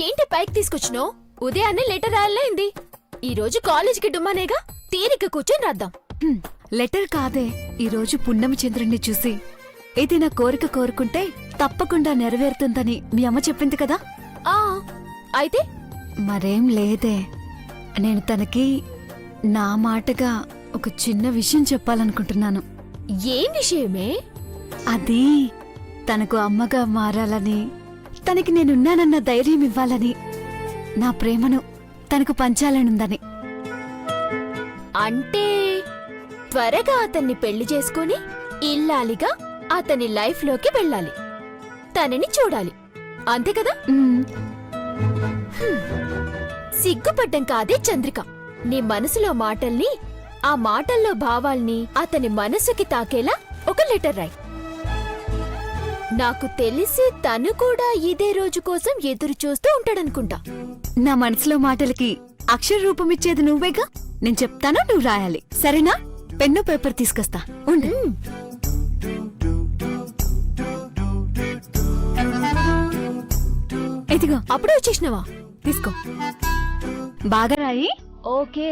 ఏంటి పైకి తీసుకొచ్చినావు? ఉదయాన్నే లెటర్ రాయలేంది. ఈ రోజు కాలేజీకి డుమ్మానేగా, తీరిక కూర్చొని రాద్దాం. లెటర్ కాదే, ఈరోజు పున్నమి చంద్రుణ్ణి చూసి ఏదైనా కోరిక కోరుకుంటే తప్పకుండా నెరవేరుతుందని మీ అమ్మ చెప్పింది కదా. ఆ అయితే మరేం లేదే, నేను తనకి నా మాటగా ఒక చిన్న విషయం చెప్పాలనుకుంటున్నాను. ఏం విషయమే? అది తనకు అమ్మగా మారాలని, తనకి నేనున్నానన్న ధైర్యం ఇవ్వాలని, నా ప్రేమను తనకు పంచాలనుందని. అంటే త్వరగా అతన్ని పెళ్లి చేసుకుని ఇల్లాలిగా అతని లైఫ్లోకి వెళ్ళాలి, తనని చూడాలి, అంతే కదా? సిగ్గుపడ్డం కాదే చంద్రిక. నీ మనసులో మాటల్ని, ఆ మాటల్లో భావాల్ని అతని మనసుకి తాకేలా ఒక లెటర్ రాయ్. నాకు తెలిసి తను కూడా ఇదే రోజు కోసం ఎదురు చూస్తూ ఉంటాడనుకుంటా. నా మనసులో మాటలకి అక్షర రూపమిచ్చేది నువ్వేగా. నేను చెప్తాను, నువ్వు రాయాలి, సరేనా? పెన్ను పేపర్ తీసుకొస్తా ఉండు. ఇదిగో, అప్పుడే వచ్చేసినవా? తీసుకో, బాగా రాయి. ఓకే.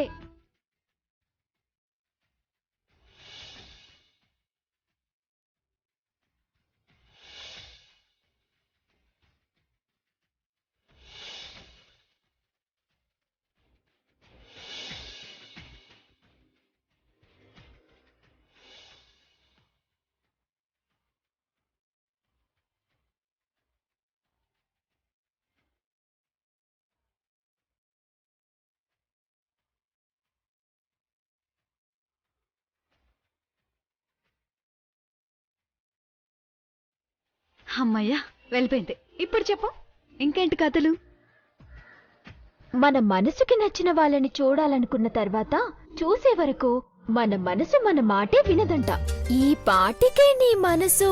అమ్మయ్యా, వెళ్ళిపోయింది. ఇప్పుడు చెప్పు, ఇంకేంటి కథలు? మన మనసుకి నచ్చిన వాళ్ళని చూడాలనుకున్న తర్వాత చూసే వరకు మన మనసు మన మాటే వినదంట. ఈ పాటికే నీ మనసు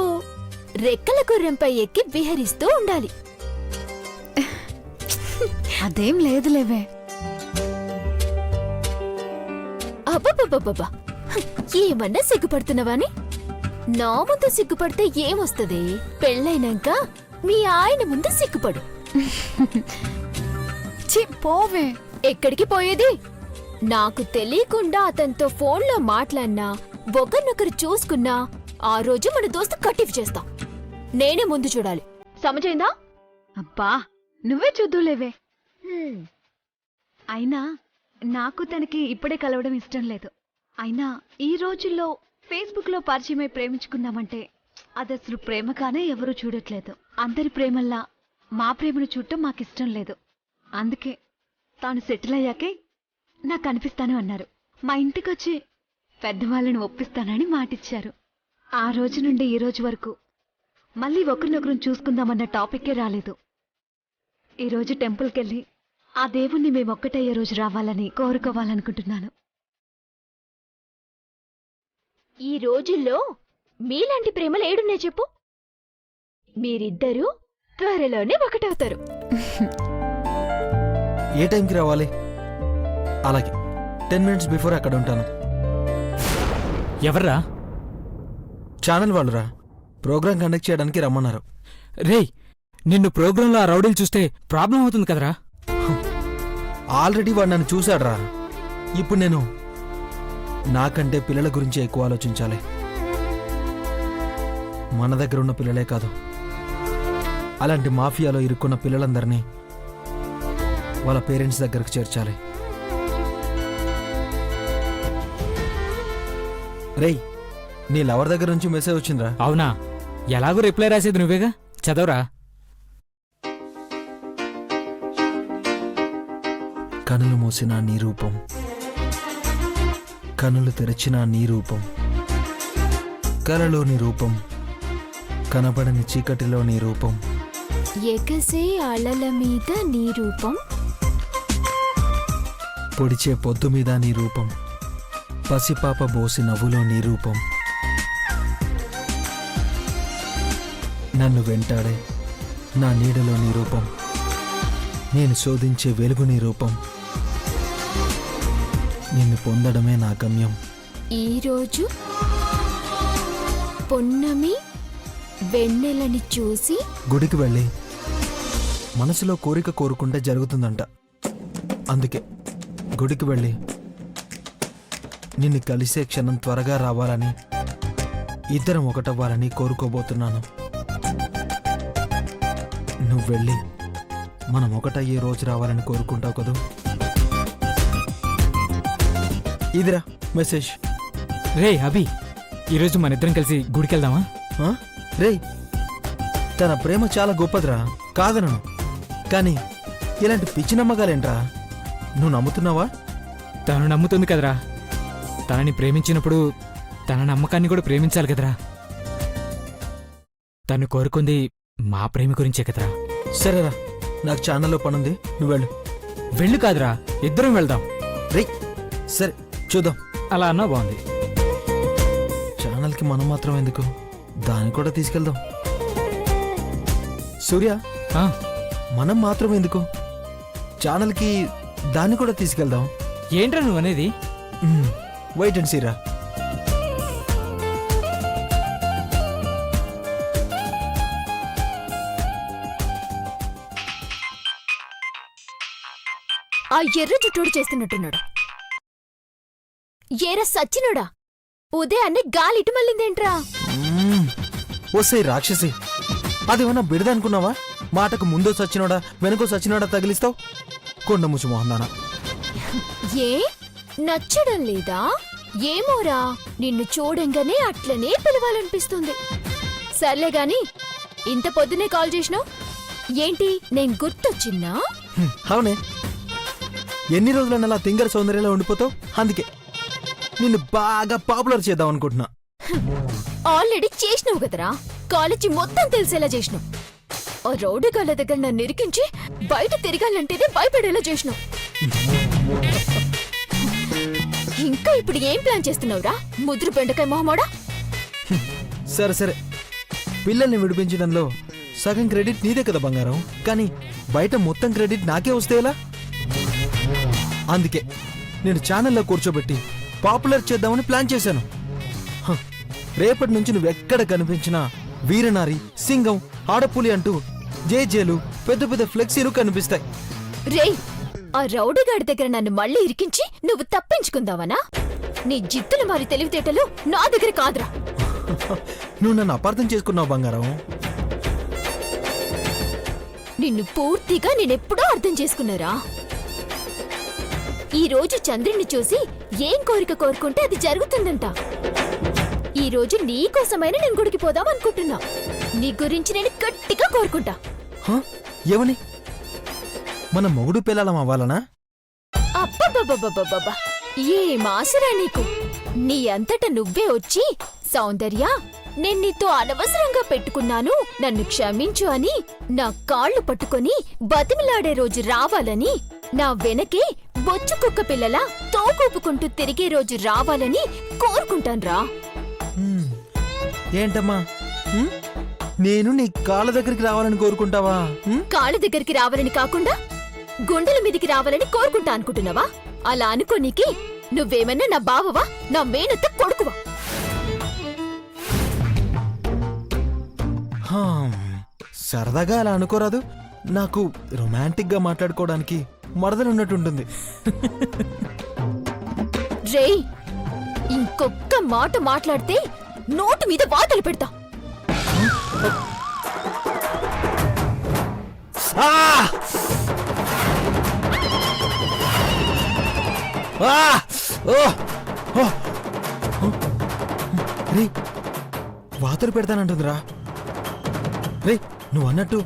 రెక్కల గుర్రంపై ఎక్కి విహరిస్తూ ఉండాలి. అదేం లేదులేవే. అబ్బబ్బబ్బబ్బా, ఏమన్నా సిగ్గుపడుతున్నావాని? నా ముందు సిగ్గుపడితే ఏమొస్తుంది? పెళ్ళైనాక మీ ఆయన ముందు సిగ్గుపడు. పోవే. ఎక్కడికి పోయేది? నాకు తెలియకుండా అతనితో ఫోన్లో మాట్లాడినా, ఒకరినొకరు చూసుకున్నా ఆ రోజు మన దోస్తు కట్టిఫ్ చేస్తాం. నేనే ముందు చూడాలి, సమజైందా? అబ్బా, నువ్వే చూద్దులేవే. అయినా నాకు తనకి ఇప్పుడే కలవడం ఇష్టం లేదు. అయినా ఈ రోజుల్లో ఫేస్బుక్ లో పరిచయమై ప్రేమించుకున్నామంటే అదసలు ప్రేమగానే ఎవరూ చూడట్లేదు. అందరి ప్రేమల్లా మా ప్రేమను చూడటం మాకిష్టం లేదు. అందుకే తాను సెటిల్ అయ్యాకే నాకు అనిపిస్తాను అన్నారు. మా ఇంటికొచ్చి పెద్దవాళ్ళని ఒప్పిస్తానని మాటిచ్చారు. ఆ రోజు నుండి ఈ రోజు వరకు మళ్ళీ ఒకరినొకరు చూసుకుందామన్న టాపిక్కే రాలేదు. ఈరోజు టెంపుల్కెళ్ళి ఆ దేవుణ్ణి మేమొక్కటయ్యే రోజు రావాలని కోరుకోవాలనుకుంటున్నాను. ఈ రోజుల్లో మీలాంటి ప్రేమలు ఏడున్నాయి చెప్పు? మీరిద్దరూ త్వరలోనే ఒకటవుతారు. ఏ టైంకి రావాలి? అలాగే 10 minutes బిఫోర్ అక్కడ ఉంటాను. ఎవర్రా? ఛానల్ వాళ్ళురా, ప్రోగ్రాం కండక్ట్ చేయడానికి రమ్మన్నారు. రేయ్, నిన్ను ప్రోగ్రాంలో ఆ రౌడీలు చూస్తే ప్రాబ్లం అవుతుంది కదరా. ఆల్రెడీ వాడు నన్ను చూశాడ్రా. ఇప్పుడు నేను నాకంటే పిల్లల గురించి ఎక్కువ ఆలోచించాలి. మన దగ్గర ఉన్న పిల్లలే కాదు, అలాంటి మాఫియాలో ఇరుక్కున్న పిల్లలందరినీ వాళ్ళ పేరెంట్స్ దగ్గరకు చేర్చాలి. రేయ్, నీ లవర్ దగ్గర నుంచి మెసేజ్ వచ్చిందిరా. అవునా? ఎలాగో రిప్లై రాసేది నువ్వేగా, చదవరా. కనులు మూసిన నీ రూపం, కనులు తెరచిన నీ రూపం, కలలోని రూపం, కనబడని చీకటిలో నీ రూపం, ఎగసే అలల మీద నీ రూపం, పొడిచే పొద్దు మీద నీ రూపం, పసిపాప బోసి నవ్వులో నీ రూపం, నన్ను వెంటాడే నా నీడలో నీ రూపం, నేను శోధించే వెలుగు నీ రూపం, నిన్ను పొందడమే నా గమ్యం. ఈరోజు పున్నమి వెన్నెలని చూసి గుడికి వెళ్ళి మనసులో కోరిక కోరుకుంటే జరుగుతుందంట. అందుకే గుడికి వెళ్ళి నిన్ను కలిసే క్షణం త్వరగా రావాలని, ఇద్దరం ఒకటవ్వాలని కోరుకోబోతున్నాను. నువ్వు వెళ్ళి మనం ఒకటయ్యే రోజు రావాలని కోరుకుంటావు కదూ. ఇదిరా మెసేజ్. రే అభి, ఈరోజు మన ఇద్దరం కలిసి గుడికి వెళ్దామా? ఆ? రేయ్, తన ప్రేమ చాలా గొప్పదిరా, కాదనను. కానీ ఇలాంటి పిచ్చి నమ్మకాలేంట్రా? నువ్వు నమ్ముతున్నావా? తను నమ్ముతుంది కదరా. తనని ప్రేమించినప్పుడు తన నమ్మకాన్ని కూడా ప్రేమించాలి కదరా. తను కోరుకుంది మా ప్రేమ గురించే కదరా. సరేరా, నాకు ఛానల్లో పనుంది, నువ్వు వెళ్ళు. వెళ్ళు కాదురా, ఇద్దరం వెళ్దాం. రేయ్, సరే చూద్దాం. అలా అన్నా బాగుంది. ఛానల్కి మనం మాత్రం ఎందుకు, దాన్ని కూడా తీసుకెళ్దాం. సూర్య, ఆ, మనం మాత్రం ఎందుకు, ఛానల్కి దాన్ని కూడా తీసుకెళ్దాం. ఏంట్రా నువ్వు అనేది? వెయిట్ అండ్ సీరా. ఆ ఎర్ర జుట్టోడు చేస్తున్నట్టున్నాడు. ఏరా సచ్చినోడా, ఉదయాన్నే గాలి ఇటు మళ్ళిందేంట్రా? వస్తే రాక్షసి, అదేమన్నా బిడద అనుకున్నావా? మాటకు ముందో సచ్చినోడా వెనుకో సచ్చినోడా తగిలిస్తావు. కొండ ముచ్చు మోహందానా. ఏ నచ్చడం లేదా? ఏమోరా, నిన్ను చూడంగానే అట్లనే పిలవాలనిపిస్తుంది. సర్లే గాని, ఇంత పొద్దునే కాల్ చేసినావు ఏంటి? నేను గుర్తొచ్చిన్నా? అవునే, ఎన్ని రోజులన్నా అలా తింగర సౌందర్యంలో ఉండిపోతావు. అందుకే నిన్ను బాగా పాపులర్ చేద్దాం అనుకుంటున్నా. ఆల్రెడీ చేసినావు కదరా, కాలేజీ మొత్తం తెలిసేలా చేసినావు. ఆ రౌడీ గాళ్ళ దగ్గర నన్ను ఇరికించి బయట తిరగాలంటేనే భయపడేలా చేసినావు. ఇంకా ఇప్పుడు ఏం ప్లాన్ చేస్తున్నావురా, ముద్రు బెండకాయ మొహమోడా? సరే సరే, పిల్లల్ని విడిపించడంలో సగం క్రెడిట్ నీదే కదా బంగారం. కానీ బయట మొత్తం క్రెడిట్ నాకే వస్తే ఎలా? అందుకే నేను ఛానల్లో కూర్చోబెట్టి పాపులర్ చేద్దామని ప్లాన్ చేశాను. హ, రేపటి నుంచి నువ్వెక్కడ కనిపించినా వీరనారి, సింగం, ఆడపులి అంటూ జేజేలు, పెద్ద పెద్ద ఫ్లెక్సీలు కనిపిస్తాయి. రేయ్, ఆ రౌడీగాడి దగ్గర నన్ను మళ్ళీ ఇరికించి నువ్వు తప్పించుకుందావనా? నీ జిత్తులు మారి తెలివితేటలు నా దగ్గర కాదురా. నువ్వు నన్ను అపార్థం చేసుకున్నావు బంగారం. నిన్ను పూర్తిగా నేనెప్పుడో అర్థం చేసుకున్నారా. ఈ రోజు చంద్రుణ్ణి చూసి ఏం కోరిక కోరుకుంటే అది జరుగుతుందంట. ఈ రోజు నీకోసమైనా నేను గుడికి పోదాం అనుకుంటున్నా. నీ గురించి నేను గట్టిగా కోరుకుంటా. హ? ఏమని? మన మొగుడు పిల్లలం అవ్వాలనా? అబ్బబ్బబ్బబ్బబ్బబ్బా, ఏం ఆశరా నీకు? నీ అంతట నువ్వే వచ్చి, సౌందర్య, నేను నీతో అనవసరంగా పెట్టుకున్నాను, నన్ను క్షమించు అని నా కాళ్ళు పట్టుకొని బతిమిలాడే రోజు రావాలని, నా వెనకే బొచ్చు కుక్క పిల్లలా తోకూపుకుంటూ తిరిగే రోజు రావాలని కోరుకుంటాన్రా. హ్మ్. ఏంటమ్మా, హ్మ్? నేను నీ కాళ్ళ దగ్గరికి రావాలని కోరుకుంటావా? హ్మ్? కాళ్ళ దగ్గరికి రావాలని కాకుండా గుండెల మీదికి రావాలని కోరుకుంటా అనుకుంటున్నావా? అలా అనుకోనీకి నువ్వేమన్నా నా బావవా, నా మేనత్త కొడుకువా? హామ్. సరదాగా అలా అనుకోరాదు. నాకు రొమాంటిక్ గా మాట్లాడుకోవడానికి మరదలున్నట్టుంటుంది. రేయ్, ఇంకొక్క మాట మాట్లాడితే నోటు మీద వాతలు పెడతా. ఆ! ఆ! ఓ! ఓ! రేయ్, వాతలు పెడతానంటుందిరా. రే, నువ్వు అన్నట్టు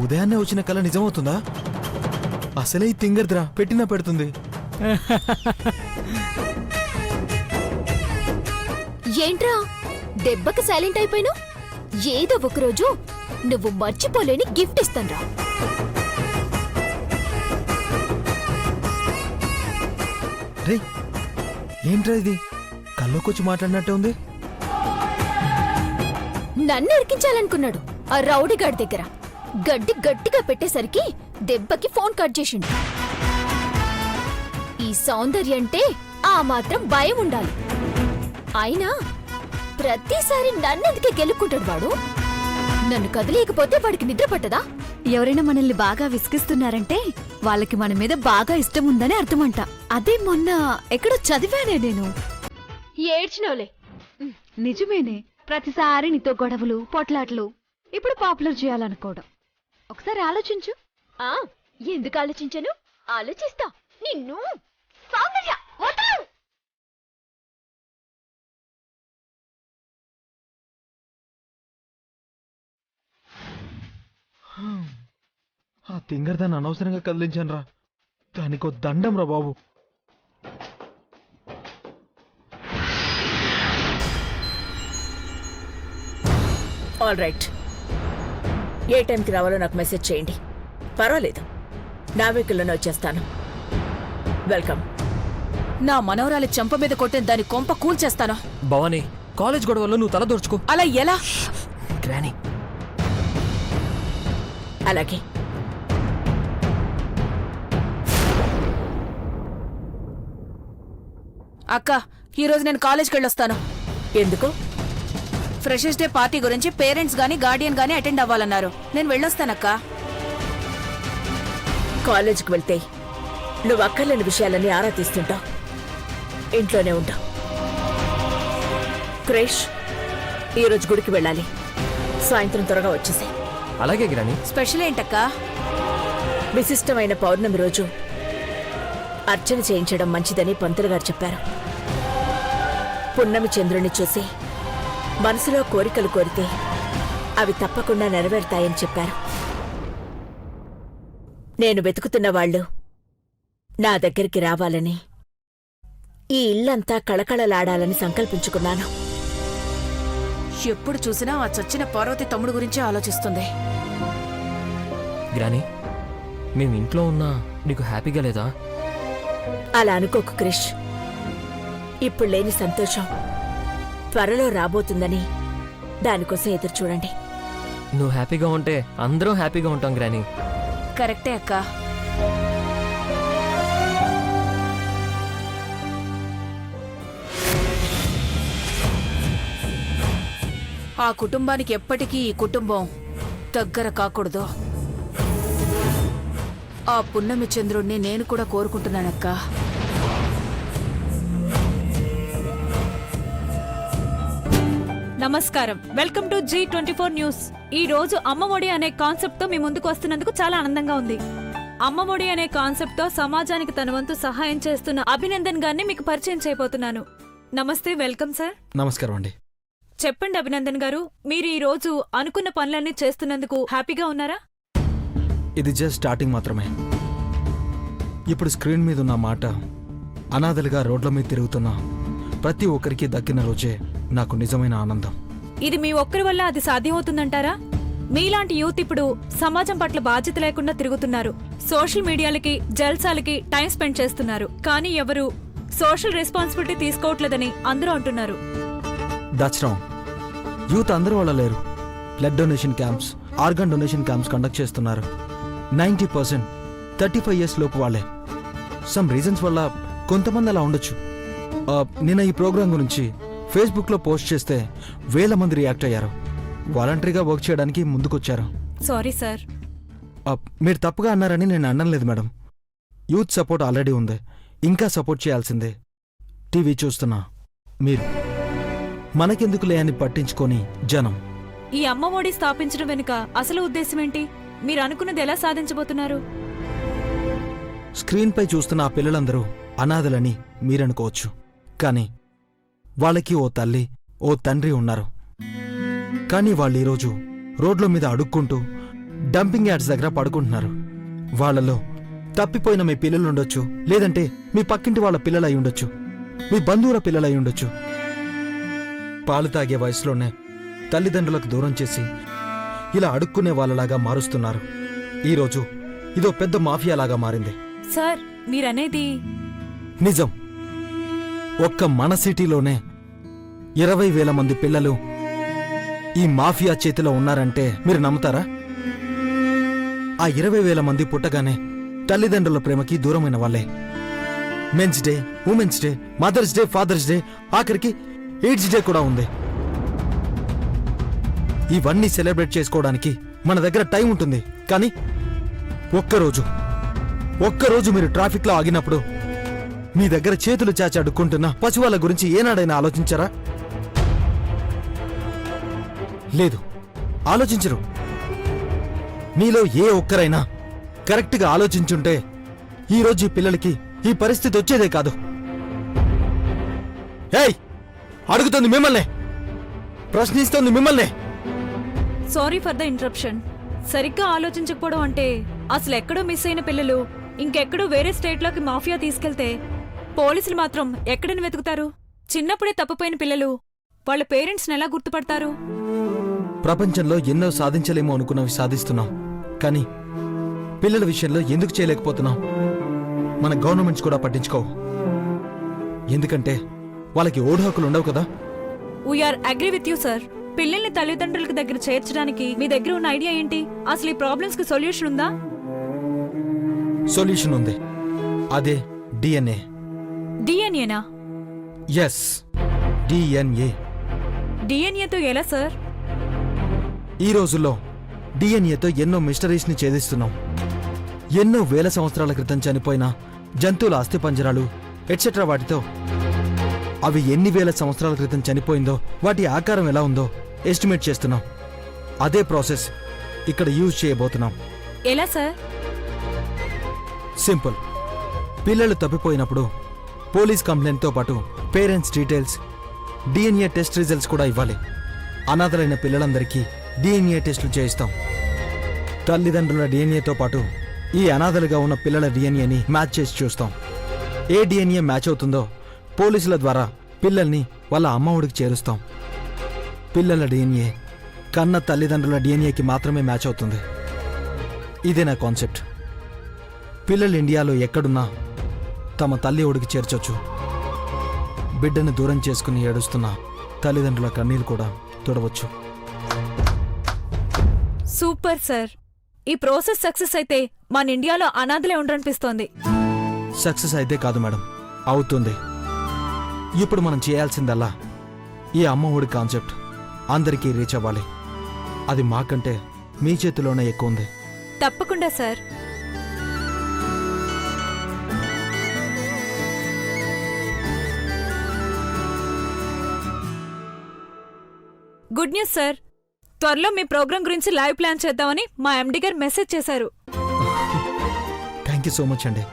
ఉదయాన్నే వచ్చిన కళ నిజమవుతుందా? అసలే ఈ తింగర్దిరా, పెట్టినా పెడుతుంది. ఏంట్రా దెబ్బకి సైలెంట్ అయిపోయినా? ఏదో ఒకరోజు నువ్వు మర్చిపోలేని గిఫ్ట్ ఇస్తాన్రా. రే, ఏంట్రా ఇది? కల్లోకొచ్చి మాట్లాడినట్టే ఉంది. నన్ను ఇరికించాలనుకున్నాడు ఆ రౌడీగాడి దగ్గర. గడ్డి గట్టిగా పెట్టేసరికి దెబ్బకి ఫోన్ కట్ చేసిండు. ఈ సౌందర్య అంటే ఆ మాత్రం భయం ఉండాలి. అయినా ప్రతిసారి నన్నెందుకే గెలుక్కుంటాడు వాడు? నన్ను కదిలేయకపోతే వాడికి నిద్ర పట్టదా? ఎవరైనా మనల్ని బాగా విసిగిస్తున్నారంటే వాళ్ళకి మన మీద బాగా ఇష్టం ఉందని అర్థమంట. అదే మొన్న ఎక్కడో చదివానే నేను. ఏడ్చినోలే. నిజమేనే, ప్రతిసారి నీతో గొడవలు పొట్లాట్లు, ఇప్పుడు పాపులర్ చేయాలనుకోవడం. ఒకసారి ఆలోచించు. ఆ ఎందుకు ఆలోచించను? ఆలోచిస్తా. నిన్ను సౌందర్య వదలు. ఆ తింగర్ దాన్ని అనవసరంగా కదిలించాను రా. దానికో దండం రా బాబు. ఆల్ రైట్, ఏ టైంకి రావాలో నాకు మెసేజ్ చేయండి. పర్వాలేదు, నా వెహికల్లోనే వచ్చేస్తాను. వెల్కమ్. నా మనవరాలి చెంప మీద కొట్టిన దాని కొంప కూల్చేస్తాను. భవానీ, కాలేజ్ గొడవల్లో నువ్వు తల దోర్చుకో. అలా ఎలా? గ్రానీ, అలాగే. అక్క, ఈరోజు నేను కాలేజ్కి వెళ్ళొస్తాను. ఎందుకు? ఫ్రెషర్స్ డే పార్టీ గురించి పేరెంట్స్ గానీ గార్డియన్ గానీ అటెండ్ అవ్వాలన్నారు. నేను వెళ్ళొస్తానక్క. కాలేజీకి వెళ్తే నువ్వు అక్కర్లేని విషయాలన్నీ ఆరా తీస్తుంటావు. ఇంట్లోనే ఉంటావు. క్రేష్, ఈరోజు గుడికి వెళ్ళాలి. సాయంత్రం త్వరగా వచ్చేసి. అలాగే గ్రానీ. స్పెషల్ ఏంటక్క? విశిష్టమైన పౌర్ణమి రోజు అర్చన చేయించడం మంచిదని పంతులు గారు చెప్పారు. పున్నమి చంద్రుని చూసి మనసులో కోరికలు కోరితే అవి తప్పకుండా నెరవేరుతాయని చెప్పారు. నేను వెతుకుతున్న వాళ్ళు నా దగ్గరికి రావాలని, ఈ ఇల్లంతా కళకళలాడాలని సంకల్పించుకున్నాను. ఎప్పుడు చూసినా ఆ చచ్చిన పార్వతి తమ్ముడు గురించే ఆలోచిస్తుంది. గ్రానీ, మేము ఇంట్లో ఉన్నా నీకు హ్యాపీగా లేదా? అలా అనుకోకు క్రిష్. ఇప్పుడు లేని సంతోషం త్వరలో రాబోతుందని దానికోసం ఎదురు చూడండి. నువ్వు హ్యాపీగా ఉంటే అందరం హ్యాపీగా ఉంటాం గ్రానీ. కరెక్టే అక్క. ఆ కుటుంబానికి ఎప్పటికీ ఈ కుటుంబం దగ్గర కాకూడదు. ఆ పున్నమి చంద్రుణ్ణి నేను కూడా కోరుకుంటున్నానక్క. నమస్కారం, వెల్కమ్ టు G24 న్యూస్. ఈ రోజు అమ్మఒడి అనే కాన్సెప్ట్ తో మీ ముందుకు వస్తున్నందుకు చాలా ఆనందంగా ఉంది. అమ్మఒడి అనే కాన్సెప్ట్ తో సమాజానికి తన వంతు సహాయం చేస్తున్న అభినందన్ గారిని మీకు పరిచయం చేయబోతున్నాను. నమస్తే, వెల్కమ్ సార్. నమస్కారం అండి. చెప్పండి అభినందన్ గారు, మీరు ఈ రోజు అనుకున్న పనులన్నీ చేస్తున్నందుకు హ్యాపీగా ఉన్నారా? ఇది జస్ట్ స్టార్టింగ్ మాత్రమే. ఇప్పుడు స్క్రీన్ మీద ఉన్న మాట అనాథలుగా రోడ్ల మీద తిరుగుతున్న ప్రతి ఒక్కరికి దక్కిన రోజే నాకు నిజమైన ఆనందం. ఇది మీ ఒక్కరి వల్ల అది సాధ్యమవుతుందంటారా? మీలాంటి యూత్ ఇప్పుడు సమాజం పట్ల బాధ్యత లేకుండా తిరుగుతున్నారు. సోషల్ మీడియాలకి, జల్సాలకి టైం స్పెండ్ చేస్తున్నారు. కానీ ఎవరు సోషల్ రెస్పాన్సిబిలిటీ తీసుకోవట్లేదని అందరూ అంటున్నారు. That's wrong. యూత్ అందరూ వాళ్ళ లేరు. Blood donation camps, organ donation camps conduct చేస్తున్నారు. 90% 35 years లోపు వాళ్ళే. సమ్ రీజన్స్ వల్ల కొంతమంది అలా ఉండొచ్చు. నిన్న ఈ ప్రోగ్రాం గురించి ఫేస్బుక్లో పోస్ట్ చేస్తే వేల మంది రియాక్ట్ అయ్యారు. వాలంటరీగా వర్క్ చేయడానికి ముందుకొచ్చారు. Sorry sir. మీరు తప్పుగా అన్నారని నేను అనడం లేదు మేడం. యూత్ సపోర్ట్ ఆల్రెడీ ఉంది, ఇంకా సపోర్ట్ చేయాల్సిందే. టీవీ చూస్తున్నా మీరు మనకెందుకులే అని పట్టించుకొని జనం. ఈ అమ్మఒడి స్థాపించడం వెనుక అసలు ఉద్దేశం ఏంటి? మీరు అనుకున్నది ఎలా సాధించబోతున్నారు? స్క్రీన్పై చూస్తున్న ఆ పిల్లలందరూ అనాథలని మీరనుకోవచ్చు. కానీ వాళ్ళకి ఓ తల్లి, ఓ తండ్రి ఉన్నారు. కానీ వాళ్ళు ఈరోజు రోడ్ల మీద అడుక్కుంటూ డంపింగ్ యార్డ్స్ దగ్గర పడుకుంటున్నారు. వాళ్ళలో తప్పిపోయిన మీ పిల్లలుండొచ్చు, లేదంటే మీ పక్కింటి వాళ్ళ పిల్లలై ఉండొచ్చు, మీ బంధువుల పిల్లలై ఉండొచ్చు. పాలు తాగే వయసులోనే తల్లిదండ్రులకు దూరం చేసి ఇలా అడుక్కునే వాళ్ళలాగా మారుస్తున్నారు. ఈరోజు ఇదో పెద్ద మాఫియాలాగా మారింది. సార్, మీరనేది నిజం. ఒక్క మన సిటీలోనే 20,000 మంది పిల్లలు ఈ మాఫియా చేతిలో ఉన్నారంటే మీరు నమ్ముతారా? ఆ 20,000 మంది పుట్టగానే తల్లిదండ్రుల ప్రేమకి దూరమైన వాళ్ళే. Men's day, women's day, mother's day, father's day, ఆఖరికి ఎయిడ్స్ డే కూడా ఉంది. ఇవన్నీ సెలబ్రేట్ చేసుకోవడానికి మన దగ్గర టైం ఉంటుంది. కానీ ఒక్కరోజు మీరు ట్రాఫిక్లో ఆగినప్పుడు మీ దగ్గర చేతులు చాచి అడుక్కుంటున్న పశువుల గురించి ఏనాడైనా ఆలోచించారా? లేదు, ఆలోచించరు. మీలో ఏ ఒక్కరైనా కరెక్ట్గా ఆలోచించుంటే ఈరోజు ఈ పిల్లలకి ఈ పరిస్థితి వచ్చేదే కాదు. ఏయ్, అడుగుతుంది మిమ్మల్నే, ప్రశ్నిస్తోంది మిమ్మల్నే. Sorry for the interruption. సరిగ్గా ఆలోచించకపోవడం అంటే అసలు ఎక్కడో మిస్ అయిన పిల్లలు ఇంకెక్కడో వేరే స్టేట్లోకి మాఫియా తీసుకెళ్తే పోలీసులు మాత్రం ఎక్కడని వెతుకుతారు? చిన్నప్పుడే తప్పిపోయిన పిల్లలు వాళ్ళ పేరెంట్స్ని ఎలా గుర్తుపడతారు? ప్రపంచంలో ఎన్నో సాధించలేమో అనుకున్నవి సాధిస్తున్నాం, కానీ పిల్లల విషయంలో ఎందుకు చేయలేకపోతున్నాం? మన గవర్నమెంట్స్ కూడా పట్టించుకోవు. ఎందుకంటే వాళ్ళకి ఓటు హక్కులు ఉండవు కదా. We are agree with you sir. పిల్లల్ని తల్లిదండ్రులకు దగ్గర చేర్చడానికి మీ దగ్గర ఉన్న ఐడియా ఏంటి? అసలు ఈ ప్రాబ్లమ్స్ కి సొల్యూషన్ ఉందా? సొల్యూషన్ ఉంది, అదే డిఎన్ఏ. డిఎన్ఏనా? Yes, DNA. డిఎన్ఏతో ఎలా సార్? ఈ రోజుల్లో డిఎన్ఏతో ఎన్నో మిస్టరీస్ ని ఛేదిస్తున్నాం. ఎన్నో వేల సంవత్సరాల క్రితం చనిపోయిన జంతువుల అస్థిపంజరాలు ఎట్సెట్రా వాటితో అవి ఎన్ని వేల సంవత్సరాల క్రితం చనిపోయిందో, వాటి ఆకారం ఎలా ఉందో ఎస్టిమేట్ చేస్తున్నాం. అదే ప్రాసెస్ ఇక్కడ యూజ్ చేయబోతున్నాం. ఎలా సార్? సింపుల్. పిల్లలు తప్పిపోయినప్పుడు పోలీస్ కంప్లైంట్తో పాటు parents details, DNA test results కూడా ఇవ్వాలి. అనాథలైన పిల్లలందరికీ డిఎన్ఏ టెస్టులు చేయిస్తాం. తల్లిదండ్రుల డిఎన్ఏతో పాటు ఈ అనాథలుగా ఉన్న పిల్లల డిఎన్ఏని మ్యాచ్ చేసి చూస్తాం. ఏ డిఎన్ఏ మ్యాచ్ అవుతుందో పోలీసుల ద్వారా పిల్లల్ని వాళ్ళ అమ్మ ఒడికి చేరుస్తాం. పిల్లల డిఎన్ఏ కన్న తల్లిదండ్రుల డిఎన్ఏకి మాత్రమే మ్యాచ్ అవుతుంది. ఇదే నా కాన్సెప్ట్. పిల్లలు ఇండియాలో ఎక్కడున్నా తమ తల్లి ఒడికి చేర్చొచ్చు. బిడ్డను దూరం చేసుకుని ఏడుస్తున్న తల్లిదండ్రుల కన్నీరు కూడా తుడవచ్చు. Super sir. ఈ ప్రాసెస్ సక్సెస్ అయితే మన ఇండియాలో అనాథలే ఉండరనిపిస్తోంది. సక్సెస్ అయితే కాదు మేడం, అవుతుంది. ఇప్పుడు మనం చేయాల్సిందల్లా ఈ అమ్మ ఒడి కాన్సెప్ట్ అందరికీ రీచ్ అవ్వాలి. అది మాకంటే మీ చేతిలోనే ఎక్కువ ఉంది. తప్పకుండా సార్. Good news sir. త్వరలో మీ ప్రోగ్రాం గురించి లైవ్ ప్లాన్ చేద్దామని మా ఎండి గారు మెసేజ్ చేశారు. థ్యాంక్ యూ సో మచ్ అండి.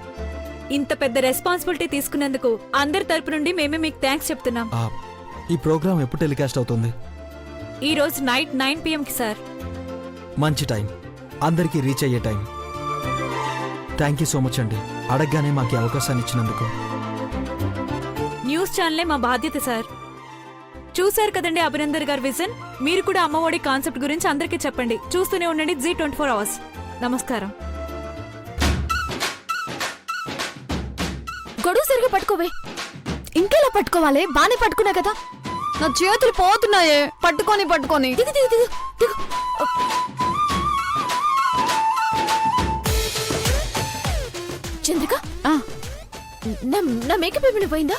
ఇంత పెద్ద రెస్పాన్సిబిలిటీ తీసుకున్నందుకు అందరి తరపు నుండి మేమే మీకు థ్యాంక్స్ చెప్తున్నాం. ఈ ప్రోగ్రాం ఎప్పుడు టెలికాస్ట్ అవుతుంది? ఈ రోజు నైట్ 9 PM కి సార్. మంచి టైం, అందరికీ రీచ్ అయ్యే time. Thank you so much అండి, అడగగానే మాకు ఈ అవకాశాన్ని ఇచ్చినందుకు. న్యూస్ ఛానలే మా బాధ్యత సార్. చూశారు కదండి అభినందన్ గారి విజన్. మీరు కూడా అమ్మఒడి కాన్సెప్ట్ గురించి అందరికీ చెప్పండి. చూస్తూనే ఉండండి G24 అవర్స్. నమస్కారం. గొడుగు సరిగా పట్టుకోవే. ఇంకెలా పట్టుకోవాలి? బానే పట్టుకున్నా కదా. నా చేతులు పోతున్నాయే పట్టుకొని. దిగు దిగు దిగు దిగు. చంద్రిక, నా మేకప్ ఏమైనా పోయిందా?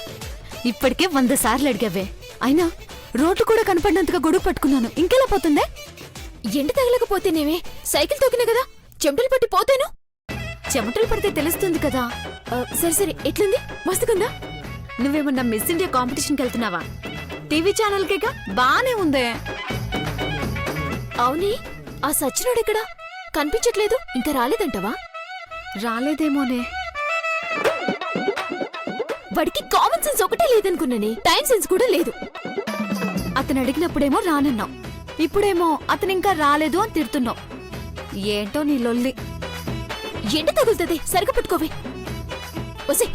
ఇప్పటికే 100 సార్లు అడిగావే. అయినా రోడ్లు కూడా కనపడినంతగా గొడుగు పట్టుకున్నాను. ఇంకెలా పోతుందే? ఎండ తగలకపోతేనేమే, సైకిల్ తొక్కినా కదా. చెమటలు పట్టి పోతాను. చెమటలు పడితే తెలుస్తుంది కదా. సరే సరే, ఎట్లుంది? మస్తుకుందా? నువ్వేమన్నా మిస్ ఇండియా కాంపిటీషన్కి వెళ్తున్నావా? టీవీ ఛానల్కేగా బానే ఉందే. అవునే, ఆ సచ్చినోడెక్కడా? కనిపించట్లేదు. ఇంకా రాలేదంటవా? రాలేదేమోనే. వాడికి కామన్ సెన్స్ ఒకటే లేదనుకున్నానే, టైం సెన్స్ కూడా లేదు. అతను అడిగినప్పుడేమో రానన్నావు, ఇప్పుడేమో అతను ఇంకా రాలేదు అని తిడుతున్నావు. ఏంటో నీ లొల్లి. ఎండ తగులుతుంది, సరిగా పట్టుకోవే. వసే,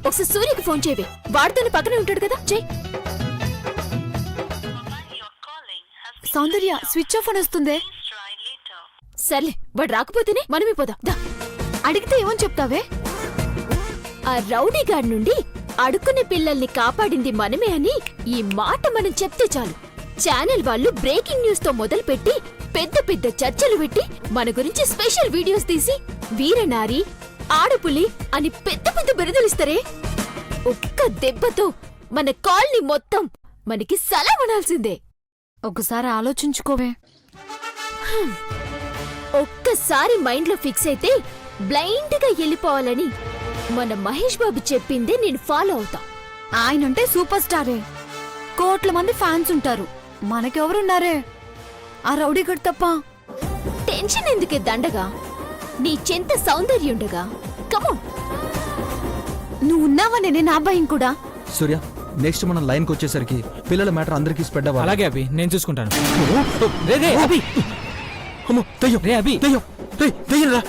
ఒకసారి సూర్యకి ఫోన్ చేయవే. వాడితోనే పక్కనే ఉంటాడు కదా, చెయ్. సౌందర్య, స్విచ్ ఆఫ్ అని వస్తుందే. సర్లే, వాడు రాకపోతేనే మనమే పోదాం దా. అడిగితే ఏమని చెప్తావే? ఆ రౌడీ గాడి నుండి అడుక్కునే పిల్లల్ని కాపాడింది మనమే అని ఈ మాట మనం చెప్తే చాలు. ఛానల్ వాళ్ళు బ్రేకింగ్ న్యూస్ తో మొదలుపెట్టి పెద్ద పెద్ద చర్చలు పెట్టి మన గురించి స్పెషల్ వీడియోస్ తీసి వీరనారి, ఆడపులి అని పెద్ద పెద్ద బిరుదులిస్తారే. ఒక్క దెబ్బతో మన కాలనీ మొత్తం మనకి సలాం అనాల్సిందే. ఒకసారి ఆలోచించుకోవే. ఒక్కసారి మైండ్లో ఫిక్స్ అయితే బ్లైండ్ గా వెళ్ళిపోవాలని మన మహేష్ బాబు చెప్పిందే నేను ఫాలో అవుతా. ఆయనంటే సూపర్ స్టారే, కోట్ల మంది ఫ్యాన్స్ ఉంటారు. మనకెవరున్నారే ఆ రౌడీగడ్ తప్ప. టెన్షన్ ఎందుకే దండగా, నీ చెంత సౌందర్యుండగా. కమోన్. నువ్వు ఉన్నావనే నేను ఆ భయం కూడా. సూర్య, నెక్స్ట్ మనం లైన్కి వచ్చేసరికి పిల్లల మ్యాటర్ అందరికీ స్ప్రెడ్ అవ్వాలి. అలాగే అభి, నేను చూసుకుంటాను. రే రే అభి, అమ్మో, దెయ్యం, రే అభి. దెయ్యం, రే, దెయ్యం రా.